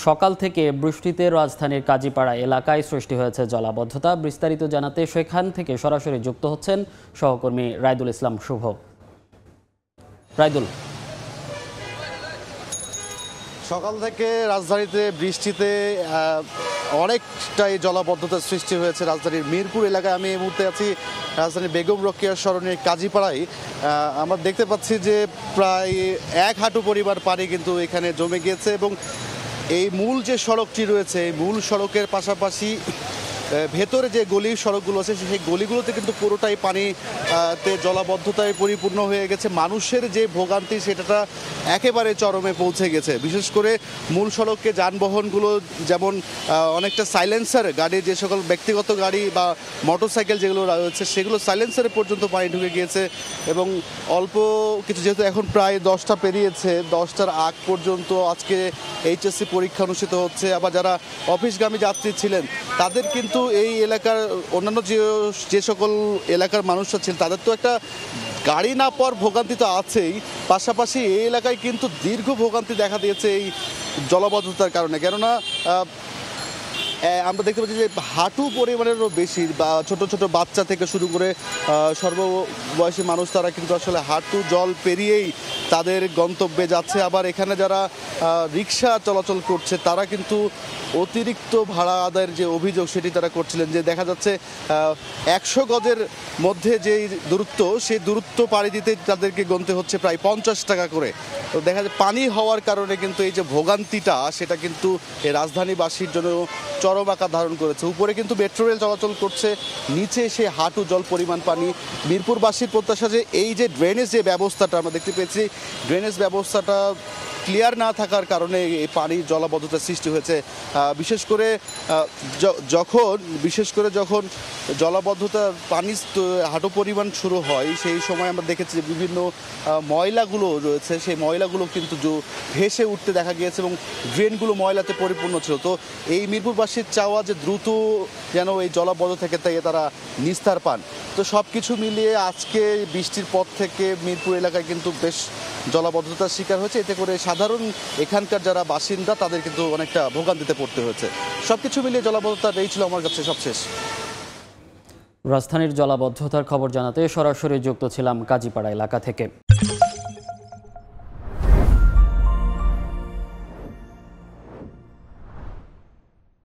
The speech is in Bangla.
সকাল থেকে বৃষ্টিতে রাজধানীর কাজীপাড়া এলাকায় সৃষ্টি হয়েছে জলাবদ্ধতা। বিস্তারিত জানাতে সেখান থেকে সরাসরি যুক্ত হচ্ছেন সহকর্মী রায়দুল ইসলাম শুভ। রায়দুল, সকাল থেকে রাজধানীতে বৃষ্টিতে অনেকটাই জলাবদ্ধতার সৃষ্টি হয়েছে রাজধানীর মিরপুর এলাকায়। আমি এই মুহূর্তে আছি রাজধানীর বেগম রোকেয়ার সরণির কাজীপাড়ায়। আমরা দেখতে পাচ্ছি যে প্রায় 1 হাঁটু পরিমাণ পানি কিন্তু এখানে জমে গিয়েছে এবং এই মূল যে সড়কটি রয়েছে এই মূল সড়কের পাশাপাশি ভেতরে যে গলির সড়কগুলো আছে সেই গলিগুলোতে কিন্তু পুরোটাই পানিতে জলাবদ্ধতায় পরিপূর্ণ হয়ে গেছে। মানুষের যে ভোগান্তি সেটা একেবারে চরমে পৌঁছে গেছে। বিশেষ করে মূল সড়কে যানবাহনগুলো যেমন অনেকটা সাইলেন্সার গাড়ি, যে সকল ব্যক্তিগত গাড়ি বা মোটরসাইকেল যেগুলো রয়েছে সেগুলো সাইলেন্সারে পর্যন্ত পানি ঢুকে গিয়েছে এবং অল্প কিছু, যেহেতু এখন প্রায় 10টা পেরিয়েছে, 10টার আগ পর্যন্ত আজকে এইচএসসি পরীক্ষা অনুষ্ঠিত হচ্ছে। আবার যারা অফিসগামী যাত্রী ছিলেন তাদের কিন্তু এই এলাকার অন্যান্য যে সকল এলাকার মানুষরা ছিলেন তাদের তো একটা গাড়ি না পাওয়ার ভোগান্তি তো আছেই, পাশাপাশি এই এলাকায় কিন্তু দীর্ঘ ভোগান্তি দেখা দিয়েছে এই জলাবদ্ধতার কারণে। কেননা আমরা দেখতে পাচ্ছি যে হাঁটু পরিমাণেরও বেশি বা ছোট ছোট বাচ্চা থেকে শুরু করে সর্ববয়সী মানুষ তারা কিন্তু আসলে হাঁটু জল পেরিয়েই তাদের গন্তব্যে যাচ্ছে। আবার এখানে যারা রিক্সা চলাচল করছে তারা কিন্তু অতিরিক্ত ভাড়া আদায়ের যে অভিযোগ সেটি তারা করছিলেন, যে দেখা যাচ্ছে 100 গজের মধ্যে যেই দূরত্ব সেই দূরত্ব পাড়ি দিতে তাদেরকে গুনতে হচ্ছে প্রায় 50 টাকা করে। তো দেখা যায় পানি হওয়ার কারণে কিন্তু এই যে ভোগান্তিটা সেটা কিন্তু এই রাজধানীবাসীর জন্য চরম আকার ধারণ করেছে। উপরে কিন্তু মেট্রো রেল চলাচল করছে, নিচে সে হাঁটু জল পরিমাণ পানি। মিরপুরবাসীর প্রত্যাশা যে এই যে ড্রেনেজ যে ব্যবস্থাটা আমরা দেখতে পেয়েছি, ড্রেনেজ ব্যবস্থাটা ক্লিয়ার না থাকার কারণে এই পানির জলাবদ্ধতার সৃষ্টি হয়েছে। বিশেষ করে যখন জলাবদ্ধতার পানি হাঁটু পরিমাণ শুরু হয় সেই সময় আমরা দেখেছি যে বিভিন্ন ময়লাগুলো রয়েছে সেই ময়লাগুলো কিন্তু ভেসে উঠতে দেখা গিয়েছে এবং ড্রেনগুলো ময়লাতে পরিপূর্ণ ছিল। তো এই মিরপুরবাসীর চাওয়া যে দ্রুত যেন এই জলাবদ্ধ থেকে তারা নিস্তার পান। তো সব কিছু মিলিয়ে আজকে বৃষ্টির পর থেকে মিরপুর এলাকায় কিন্তু বেশ জলাবদ্ধতার শিকার হয়েছে। এতে করে সাধারণ এখানকার যারা বাসিন্দা তাদের কিন্তু অনেকটা ভোগান্তিতে পড়তে হয়েছে। সবকিছু মিলিয়ে জলাবদ্ধতা এই ছিল আমার কাছে সবশেষ। রাজধানীর জলাবদ্ধতার খবর জানাতে সরাসরি যুক্ত ছিলাম কাজীপাড়া এলাকা থেকে।